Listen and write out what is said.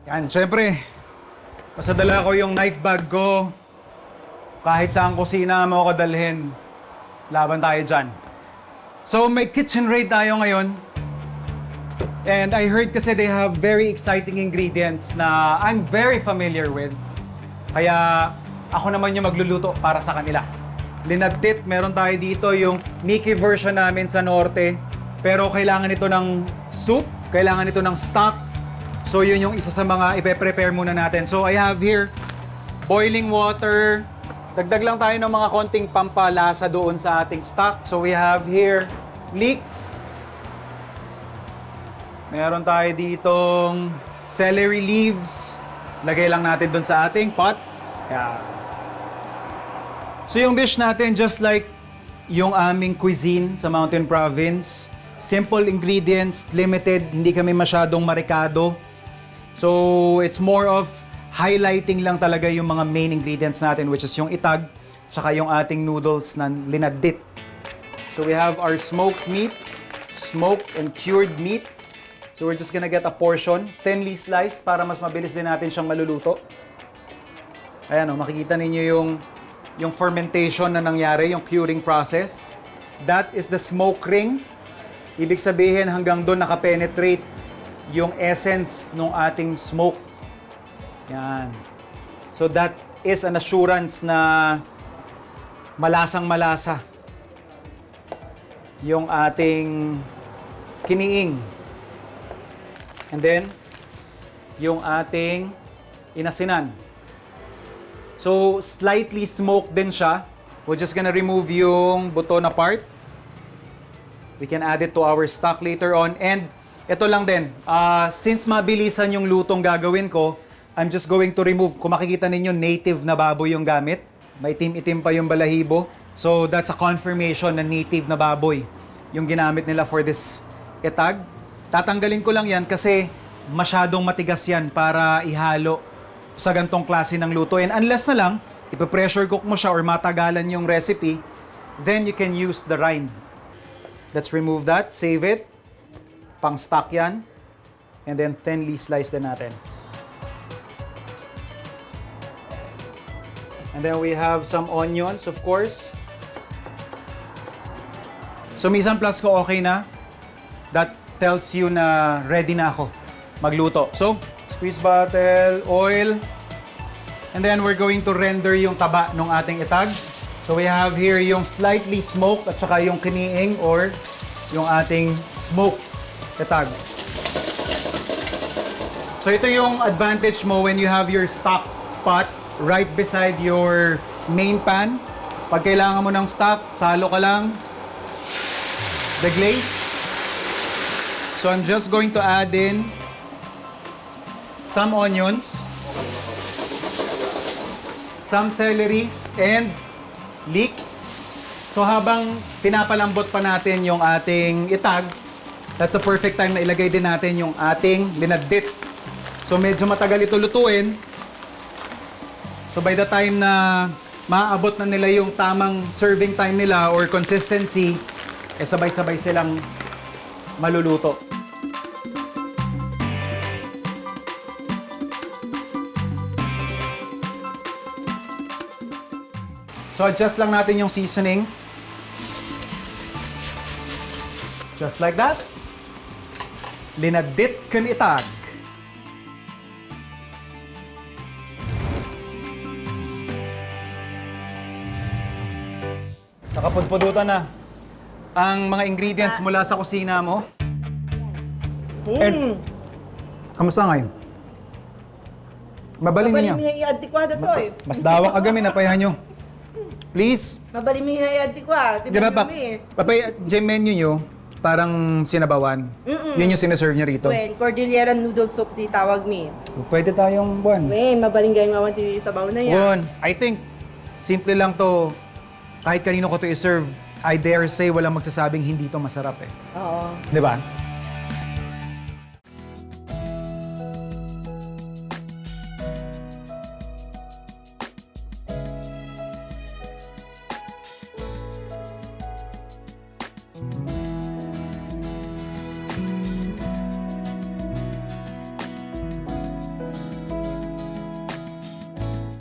Yan, syempre, pasadala ko yung knife bag ko. Kahit saan kusina mo ako dalhin, laban tayo dyan. So, may kitchen raid tayo ngayon. And I heard kasi they have very exciting ingredients na I'm very familiar with. Kaya ako naman yung magluluto para sa kanila. Linad-dit, meron tayo dito yung Mickey version namin sa norte. Pero kailangan ito ng soup, kailangan ito ng stock. So yun yung isa sa mga ipe-prepare muna natin. So I have here boiling water. Dagdag lang tayo ng mga konting pampalasa doon sa ating stock. So we have here leeks. Meron tayo ditong celery leaves. Lagay lang natin doon sa ating pot. Yeah. So yung dish natin, just like yung aming cuisine sa Mountain Province, simple ingredients, limited, hindi kami masyadong marikado. So it's more of highlighting lang talaga yung mga main ingredients natin, which is yung itag, tsaka yung ating noodles na linad-dit. So we have our smoked meat, smoked and cured meat. So we're just gonna get a portion, thinly sliced, para mas mabilis din natin siyang maluluto. Ayan o, makikita ninyo yung fermentation na nangyari, yung curing process. That is the smoke ring. Ibig sabihin hanggang doon nakapenetrate yung essence ng ating smoke. Yan. So that is an assurance na malasang-malasa yung ating kiniing. And then, yung ating inasinan. So, slightly smoked din siya. We're just gonna remove yung buto na part. We can add it to our stock later on. And ito lang din, since mabilisan yung lutong gagawin ko, I'm just going to remove. Kung makikita ninyo, native na baboy yung gamit. May itim-itim pa yung balahibo. So, that's a confirmation na native na baboy yung ginamit nila for this etag. Tatanggalin ko lang yan kasi masyadong matigas yan para ihalo sa gantong klase ng luto. And unless na lang, ipa-pressure cook mo siya or matagalan yung recipe, then you can use the rind. Let's remove that, save it. Pang-stock yan. And then thinly slice din natin. And then we have some onions, of course. So, mise en place ko okay na. That tells you na ready na ako magluto. So, squeeze bottle, oil, and then we're going to render yung taba ng ating itag. So, we have here yung slightly smoked at saka yung kiniing or yung ating smoked itag. So, ito yung advantage mo when you have your stock pot right beside your main pan. Pag kailangan mo ng stock, salo ka lang the glaze. So I'm just going to add in some onions, some celeries, and leeks. So habang pinapalambot pa natin yung ating itag, that's a perfect time na ilagay din natin yung ating linad-dit. So medyo matagal ito lutuin. So by the time na maaabot na nila yung tamang serving time nila or consistency, eh sabay-sabay silang maluluto. So adjust lang natin yung seasoning. Just like that. Linad-dit Kin Etag. Nakapudpudutan na ang mga ingredients mula sa kusina mo. And, kamusta ngayon? Mabalin niyo. Mabalin mo yung i-antikwado to eh. Mas dawak agami, napayahan nyo. Please. Mabalin mo yung i-antikwado. Di ba, papay, dyan menu nyo, parang sinabawan. Yun yung sinaserve nyo rito. Wen, Cordilleras noodle soup di tawag mi. Pwede tayong buwan. Wen, mabaling gayong mawan ti sabaw na yan. Buwan. I think, simple lang to. Kahit kanino ko to i-serve, I dare say walang magsasabing hindi to masarap eh. Oo. Di ba?